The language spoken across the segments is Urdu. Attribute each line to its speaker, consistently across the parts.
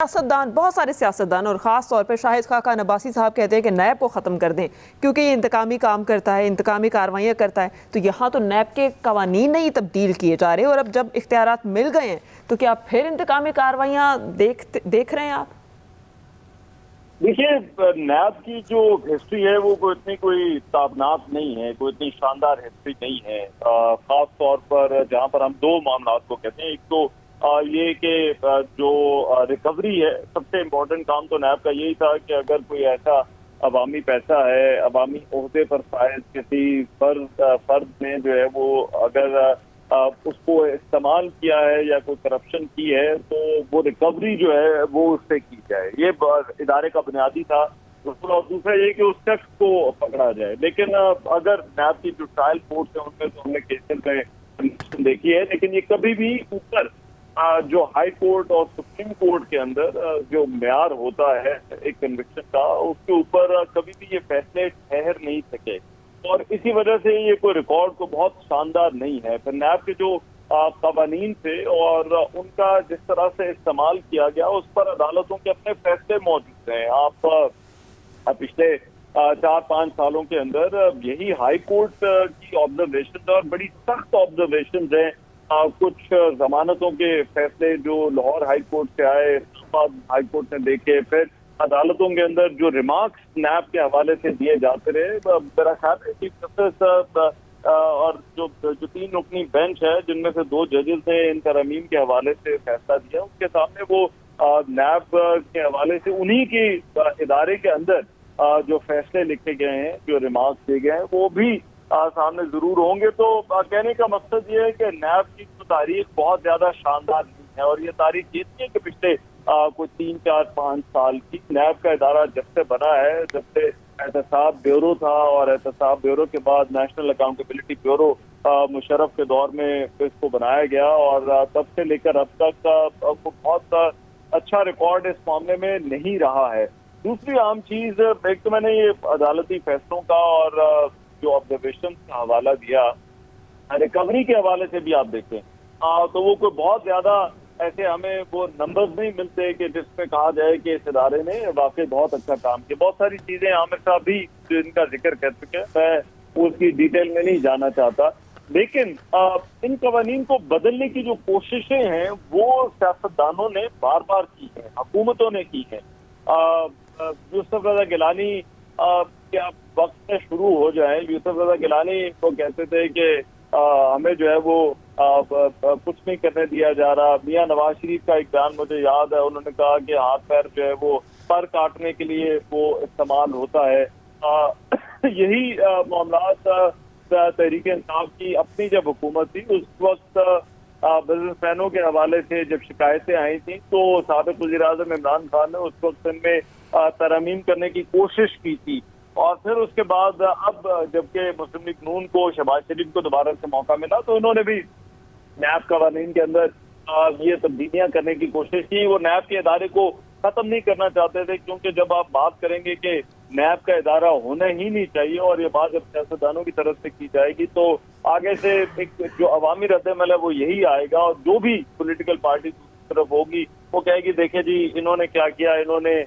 Speaker 1: سیاستدان، بہت سارے سیاستدان اور خاص طور پہ شاہد خاقان عباسی صاحب کہتے ہیں کہ نیب کو ختم کر دیں کیونکہ یہ انتقامی کام کرتا ہے، انتقامی کارروائیاں کرتا ہے. تو یہاں تو نیب کے قوانین نہیں تبدیل کیے جا رہے، اور اب جب اختیارات مل گئے ہیں تو کیا پھر انتقامی کارروائیاں دیکھ رہے ہیں آپ؟
Speaker 2: دیکھیے، نیب کی جو ہسٹری ہے وہ کوئی تابناک نہیں ہے، کوئی اتنی شاندار ہسٹری نہیں ہے. خاص طور پر جہاں پر ہم دو معاملات کو کہتے ہیں، ایک تو یہ کہ جو ریکوری ہے، سب سے امپورٹنٹ کام تو نیب کا یہی تھا کہ اگر کوئی ایسا عوامی پیسہ ہے، عوامی عہدے پر فائز کسی فرد نے جو ہے وہ اگر اس کو استعمال کیا ہے یا کوئی کرپشن کی ہے تو وہ ریکوری جو ہے وہ اس سے کی جائے. یہ ادارے کا بنیادی تھا. اور دوسرا یہ کہ اس شخص کو پکڑا جائے. لیکن اگر نیب کی جو ٹرائل کورٹس ہیں ان میں تو ہم نے کیسز میں کنوکشن دیکھی ہے، لیکن یہ کبھی بھی اوپر جو ہائی کورٹ اور سپریم کورٹ کے اندر جو معیار ہوتا ہے ایک کنوکشن کا، اس کے اوپر کبھی بھی یہ فیصلے ٹھہر نہیں سکے، اور اسی وجہ سے یہ کوئی ریکارڈ کو بہت شاندار نہیں ہے. پھر نیب کے جو قوانین تھے اور ان کا جس طرح سے استعمال کیا گیا، اس پر عدالتوں کے اپنے فیصلے موجود ہیں. آپ پچھلے 4-5 سالوں کے اندر یہی ہائی کورٹ کی آبزرویشن اور بڑی سخت آبزرویشن ہیں. کچھ ضمانتوں کے فیصلے جو لاہور ہائی کورٹ سے آئے، اسلام آباد ہائی کورٹ نے دیکھے، پھر عدالتوں کے اندر جو ریمارکس نیب کے حوالے سے دیے جاتے رہے. میرا خیال ہے چیف جسٹس اور جو 3 رکنی بینچ ہے، جن میں سے 2 ججز نے ان ترامیم کے حوالے سے فیصلہ دیا، ان کے سامنے وہ نیب کے حوالے سے انہی کی ادارے کے اندر جو فیصلے لکھے گئے ہیں، جو ریمارکس دیے گئے ہیں، وہ بھی سامنے ضرور ہوں گے. تو کہنے کا مقصد یہ ہے کہ نیب کی تاریخ بہت زیادہ شاندار نہیں ہے، اور یہ تاریخ یہ نہیں ہے کہ پچھلے کوئی 3-4-5 سال کی. نیب کا ادارہ جب سے بنا ہے، جب سے احتساب بیورو تھا، اور احتساب بیورو کے بعد نیشنل اکاؤنٹیبلٹی بیورو مشرف کے دور میں اس کو بنایا گیا، اور تب سے لے کر اب تک بہت اچھا ریکارڈ اس معاملے میں نہیں رہا ہے. دوسری عام چیز، ایک تو میں نے یہ عدالتی فیصلوں کا اور جو آبزرویشن کا حوالہ دیا، ریکوری کے حوالے سے بھی آپ دیکھیں تو وہ کوئی بہت زیادہ ایسے ہمیں وہ نمبرز نہیں ملتے کہ جس پہ کہا جائے کہ اس ادارے نے واقعی بہت اچھا کام کیا. بہت ساری چیزیں عامر صاحب بھی ان کا ذکر کر چکے ہیں، میں اس کی ڈیٹیل میں نہیں جانا چاہتا. لیکن ان قوانین کو بدلنے کی جو کوششیں ہیں وہ سیاستدانوں نے بار بار کی ہیں، حکومتوں نے کی ہیں. یوسف رضا گیلانی کیا وقت سے شروع ہو جائیں. یوسف رضا گیلانی کو کہتے تھے کہ ہمیں جو ہے وہ کچھ نہیں کرنے دیا جا رہا. میاں نواز شریف کا ایک بیان مجھے یاد ہے، انہوں نے کہا کہ ہاتھ پیر جو ہے وہ پر کاٹنے کے لیے وہ استعمال ہوتا ہے. یہی معاملات تحریک انصاف کی اپنی جب حکومت تھی، اس وقت بزنس مینوں کے حوالے سے جب شکایتیں آئی تھیں تو سابق وزیر اعظم عمران خان نے اس وقت ان میں ترمیم کرنے کی کوشش کی تھی. اور پھر اس کے بعد اب جبکہ مسلم لیگ نون کو، شہباز شریف کو دوبارہ سے موقع ملا، تو انہوں نے بھی نیب قوانین کے اندر یہ تبدیلیاں کرنے کی کوشش کی. وہ نیب کے ادارے کو ختم نہیں کرنا چاہتے تھے، کیونکہ جب آپ بات کریں گے کہ نیب کا ادارہ ہونا ہی نہیں چاہیے، اور یہ بات جب سیاستدانوں کی طرف سے کی جائے گی تو آگے سے ایک جو عوامی رد عمل ہے وہ یہی آئے گا، اور جو بھی پولیٹیکل پارٹی کی طرف ہوگی وہ کہے گی دیکھیں جی انہوں نے کیا کیا، انہوں نے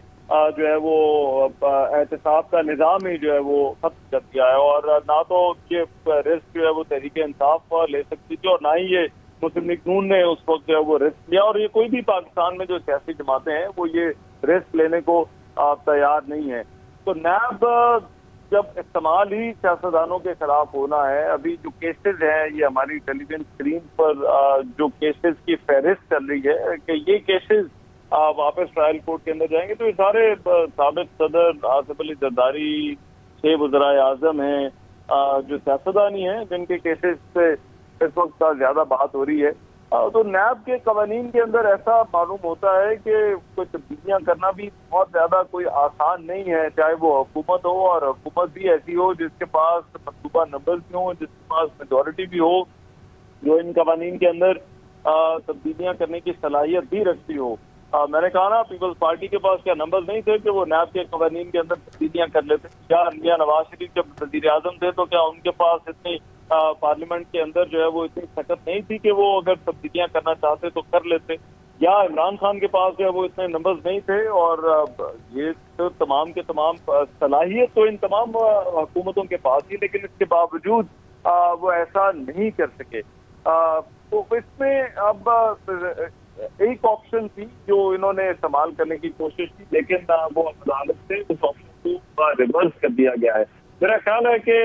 Speaker 2: جو ہے وہ احتساب کا نظام ہی جو ہے وہ ختم کر دیا ہے. اور نہ تو یہ رسک جو ہے وہ تحریک انصاف لے سکتی تھی، اور نہ ہی یہ مسلم لیگ نون نے اس وقت جو ہے وہ رسک لیا. اور یہ کوئی بھی پاکستان میں جو سیاسی جماعتیں ہیں وہ یہ رسک لینے کو تیار نہیں ہے. تو نیب جب استعمال ہی سیاستدانوں کے خلاف ہونا ہے، ابھی جو کیسز ہیں یہ ہماری ٹیلی ویژن اسکرین پر جو کیسز کی فہرست چل رہی ہے کہ یہ کیسز واپس ٹرائل کورٹ کے اندر جائیں گے، تو یہ سارے سابق صدر آصف علی زرداری، 6 وزرائے اعظم ہیں، جو سیاستدانی ہیں جن کے کیسز سے اس وقت زیادہ بات ہو رہی ہے. تو نیب کے قوانین کے اندر ایسا معلوم ہوتا ہے کہ کوئی تبدیلیاں کرنا بھی بہت زیادہ کوئی آسان نہیں ہے، چاہے وہ حکومت ہو، اور حکومت بھی ایسی ہو جس کے پاس مطلوبہ نمبر بھی ہوں، جس کے پاس میجورٹی بھی ہو، جو ان قوانین کے اندر تبدیلیاں کرنے کی صلاحیت بھی رکھتی ہو. میں نے کہا نا، پیپلز پارٹی کے پاس کیا نمبر نہیں تھے کہ وہ نیب کے قوانین کے اندر تبدیلیاں کر لیتے؟ کیا میاں نواز شریف جب وزیر اعظم تھے تو کیا ان کے پاس اتنی پارلیمنٹ کے اندر جو ہے وہ اتنی طاقت نہیں تھی کہ وہ اگر تبدیلیاں کرنا چاہتے تو کر لیتے؟ یا عمران خان کے پاس جو ہے وہ اتنے نمبرز نہیں تھے، اور یہ تو تمام کے تمام صلاحیت تو ان تمام حکومتوں کے پاس ہی، لیکن اس کے باوجود وہ ایسا نہیں کر سکے. تو اس میں اب ایک آپشن تھی جو انہوں نے استعمال کرنے کی کوشش کی، لیکن وہ عدالت سے اس آپشن کو ریورس کر دیا گیا ہے. میرا خیال ہے کہ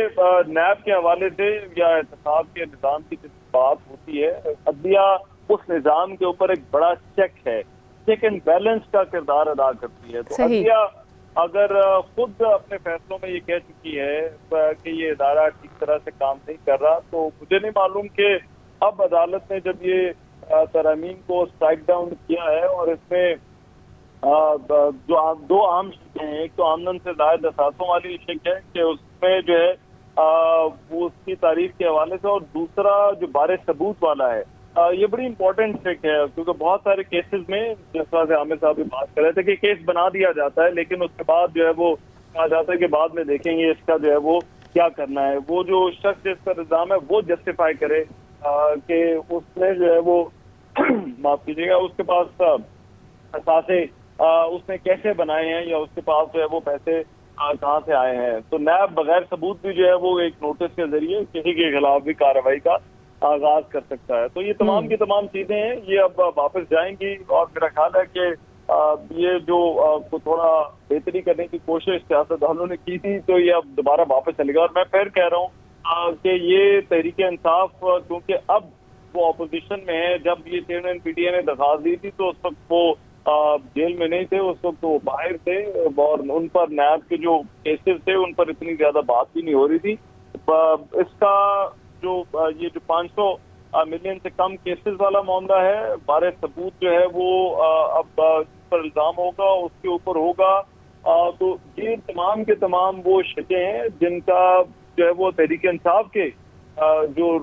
Speaker 2: نیب کے حوالے سے یا احتساب کے نظام کی جس بات ہوتی ہے، عدلیہ اس نظام کے اوپر ایک بڑا چیک ہے، چیک اینڈ بیلنس کا کردار ادا کرتی ہے. تو عدلیہ اگر خود اپنے فیصلوں میں یہ کہہ چکی ہے کہ یہ ادارہ ٹھیک طرح سے کام نہیں کر رہا، تو مجھے نہیں معلوم کہ اب عدالت نے جب یہ ترامیم کو اسٹرائک ڈاؤن کیا ہے، اور اس میں جو دو عام شکیں ہیں، ایک تو آمدن سے زائد اثاثوں والی شک ہے کہ اس میں جو ہے وہ اس کی تعریف کے حوالے سے، اور دوسرا جو بار ثبوت والا ہے، یہ بڑی امپورٹنٹ شک ہے، کیونکہ بہت سارے کیسز میں جس طرح سے عامر صاحب بھی بات کر رہے تھے کہ کیس بنا دیا جاتا ہے، لیکن اس کے بعد جو ہے وہ کہا جاتا ہے کہ بعد میں دیکھیں گے اس کا جو ہے وہ کیا کرنا ہے. وہ جو شخص جس پر الزام ہے وہ جسٹیفائی کرے کہ اس نے جو ہے وہ معاف کیجیے گا، اس کے پاس اثاثے اس نے کیسے بنائے ہیں، یا اس کے پاس جو ہے وہ پیسے کہاں سے آئے ہیں. تو نیب بغیر ثبوت بھی جو ہے وہ ایک نوٹس کے ذریعے کسی کے خلاف بھی کارروائی کا آغاز کر سکتا ہے. تو یہ تمام کی تمام چیزیں ہیں، یہ اب واپس جائیں گی، اور میرا خیال ہے کہ یہ جو تھوڑا بہتری کرنے کی کوشش سیاستدانوں نے کی تھی، تو یہ اب دوبارہ واپس چلے گا. اور میں پھر کہہ رہا ہوں کہ یہ تحریک انصاف کیونکہ اب وہ اپوزیشن میں ہے، جب یہ چیئرمین پی ٹی اے نے درخواست دی تھی تو اس وقت وہ جیل میں نہیں تھے، اس وقت وہ باہر تھے، اور ان پر نیب کے جو کیسز تھے ان پر اتنی زیادہ بات بھی نہیں ہو رہی تھی. اس کا جو یہ جو 500 ملین سے کم کیسز والا معاملہ ہے، بار ثبوت جو ہے وہ اب جس پر الزام ہوگا اس کے اوپر ہوگا. تو یہ تمام کے تمام وہ شکیں ہیں جن کا جو ہے وہ تحریک انصاف کے جو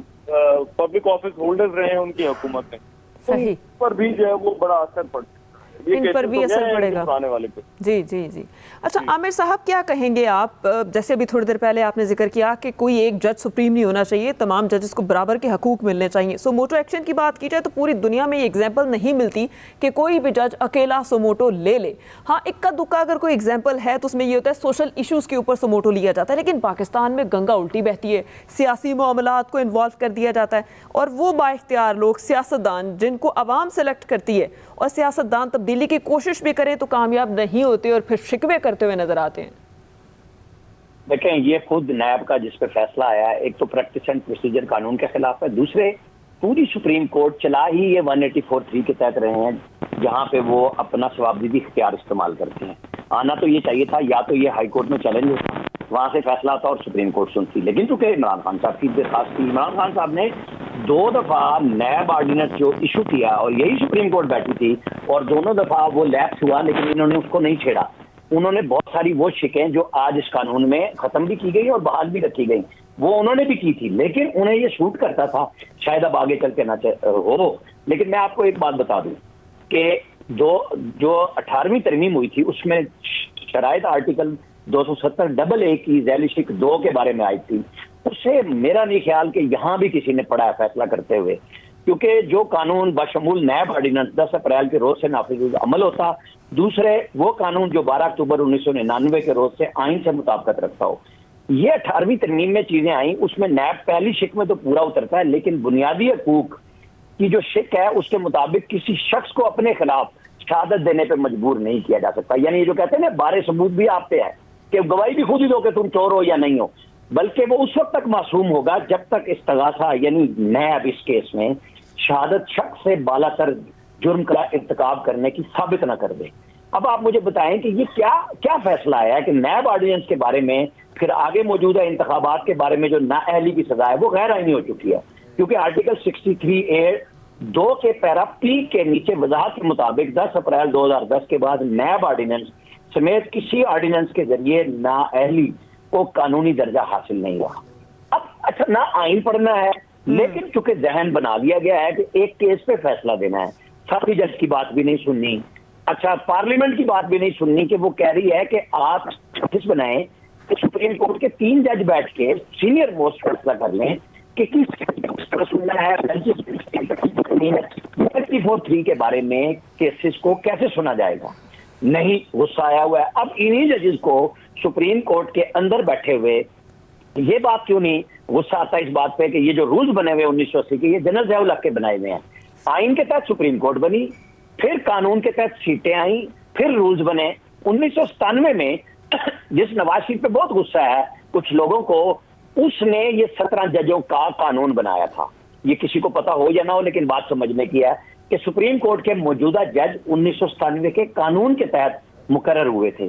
Speaker 2: پبلک آفس ہولڈرز رہے ہیں ان کی حکومت میں، ان پر بھی جو ہے وہ بڑا اثر پڑتا ہے،
Speaker 1: ان پر بھی اثر پڑے گا.
Speaker 2: والے پہ.
Speaker 1: جی جی جی. اچھا عامر صاحب کیا کہیں گے آپ، جیسے ابھی تھوڑی دیر پہلے آپ نے ذکر کیا کہ کوئی ایک جج سپریم نہیں ہونا چاہیے، تمام ججز کو برابر کے حقوق ملنے چاہیے. سو موٹو ایکشن کی بات کی جائے تو پوری دنیا میں یہ ایگزامپل نہیں ملتی کہ کوئی بھی جج اکیلا سوموٹو لے لے. ہاں اکا دکا اگر کوئی ایگزامپل ہے تو اس میں یہ ہوتا ہے سوشل ایشوز کے اوپر سوموٹو لیا جاتا ہے، لیکن پاکستان میں گنگا الٹی بہتی ہے، سیاسی معاملات کو انوالو کر دیا جاتا ہے، اور وہ با اختیار لوگ سیاستدان جن کو عوام سلیکٹ کرتی ہے، اور سیاستدان تبدیلی کی کوشش بھی کریں تو کامیاب نہیں ہوتے اور پھر شکوے کرتے ہوئے نظر آتے ہیں.
Speaker 3: دیکھیں یہ خود نیب کا جس پہ فیصلہ آیا ہے، ایک تو پریکٹس اینڈ پروسیجر قانون کے خلاف ہے، دوسرے پوری سپریم کورٹ چلا ہی یہ 184(3) کے تحت رہے ہیں، جہاں پہ وہ اپنا ثوابدیدی اختیار استعمال کرتے ہیں. آنا تو یہ چاہیے تھا، یا تو یہ ہائی کورٹ میں چیلنج ہوتا، وہاں سے فیصلہ آتا اور سپریم کورٹ سنتی، لیکن چونکہ عمران خان صاحب کی درخواست تھی، عمران خان صاحب نے 2 دفعہ نیب آرڈیننس جو ایشو کیا، اور یہی سپریم کورٹ بیٹھی تھی، اور دونوں دفعہ وہ لیپس ہوا، لیکن انہوں نے اس کو نہیں چھیڑا. انہوں نے بہت ساری وہ شکیں جو آج اس قانون میں ختم بھی کی گئی اور بحال بھی رکھی گئی، وہ انہوں نے بھی کی تھی، لیکن انہیں یہ سوٹ کرتا تھا، شاید اب آگے چل کے نہ ہو. لیکن میں آپ کو ایک بات بتا دوں کہ جو 18ویں ترمیم ہوئی تھی اس میں شرائط آرٹیکل 270(a) کی ذیلی شک 2 کے بارے میں آئی تھی. اس سے میرا نہیں خیال کہ یہاں بھی کسی نے پڑھا ہے فیصلہ کرتے ہوئے، کیونکہ جو قانون بشمول نیب آرڈیننس 10 اپریل کے روز سے نافذ عمل ہوتا، دوسرے وہ قانون جو 12 اکتوبر 1999 کے روز سے آئین سے مطابقت رکھتا ہو. یہ 18ویں ترمیم میں چیزیں آئیں، اس میں نیب پہلی شک میں تو پورا اترتا ہے، لیکن بنیادی حقوق کی جو شک ہے اس کے مطابق کسی شخص کو اپنے خلاف شہادت دینے پہ مجبور نہیں کیا جا سکتا. یعنی یہ جو کہتے ہیں نا بار ثبوت بھی آپ پہ ہے کہ گواہی بھی خود ہی دو کہ تم چور ہو یا نہیں ہو، بلکہ وہ اس وقت تک معصوم ہوگا جب تک استغاثہ یعنی نیب اس کیس میں شہادت شخص سے بالا تر جرم کا ارتکاب کرنے کی ثابت نہ کر دے. اب آپ مجھے بتائیں کہ یہ کیا فیصلہ آیا ہے کہ نیب آرڈیننس کے بارے میں پھر آگے موجودہ انتخابات کے بارے میں جو نااہلی کی سزا ہے وہ غیر آئینی ہو چکی ہے، کیونکہ آرٹیکل 63(a)(2) کے پیرا پی کے نیچے وضاحت کے مطابق 10 اپریل 2010 کے بعد نیب آرڈیننس سمیت کسی آرڈیننس کے ذریعے نااہلی کو قانونی درجہ حاصل نہیں ہوا. اب اچھا نہ آئین پڑھنا ہے، لیکن چونکہ ذہن بنا لیا گیا ہے کہ ایک کیس پہ فیصلہ دینا ہے، ساتھی جج کی بات بھی نہیں سننی، اچھا پارلیمنٹ کی بات بھی نہیں سننی کہ وہ کہہ رہی ہے کہ آپ چھتیس بنائیں کہ سپریم کورٹ کے 3 جج بیٹھ کے سینئر موسٹ فیصلہ کر لیں کہ کس سننا ہے. 184(3) کے بارے میں کیسز کو کیسے سنا جائے گا؟ نہیں، غصہ آیا ہوا ہے۔ اب انہی ججز کو سپریم کورٹ کے اندر بیٹھے ہوئے یہ بات کیوں نہیں غصہ آتا اس بات پہ کہ یہ جو رولز بنے ہوئے 1980 کے، یہ جنرل ضیاء الحق کے بنائے ہوئے ہیں۔ آئین کے تحت سپریم کورٹ بنی، پھر قانون کے تحت سیٹیں آئیں، پھر رولز بنے۔ 1997 میں جس نواز شریف پہ بہت غصہ ہے کچھ لوگوں کو، اس نے یہ 17 ججوں کا قانون بنایا تھا۔ یہ کسی کو پتا ہو یا نہ ہو، لیکن بات سمجھنے کی ہے کہ سپریم کورٹ کے موجودہ جج 1997 کے قانون کے تحت مقرر ہوئے تھے۔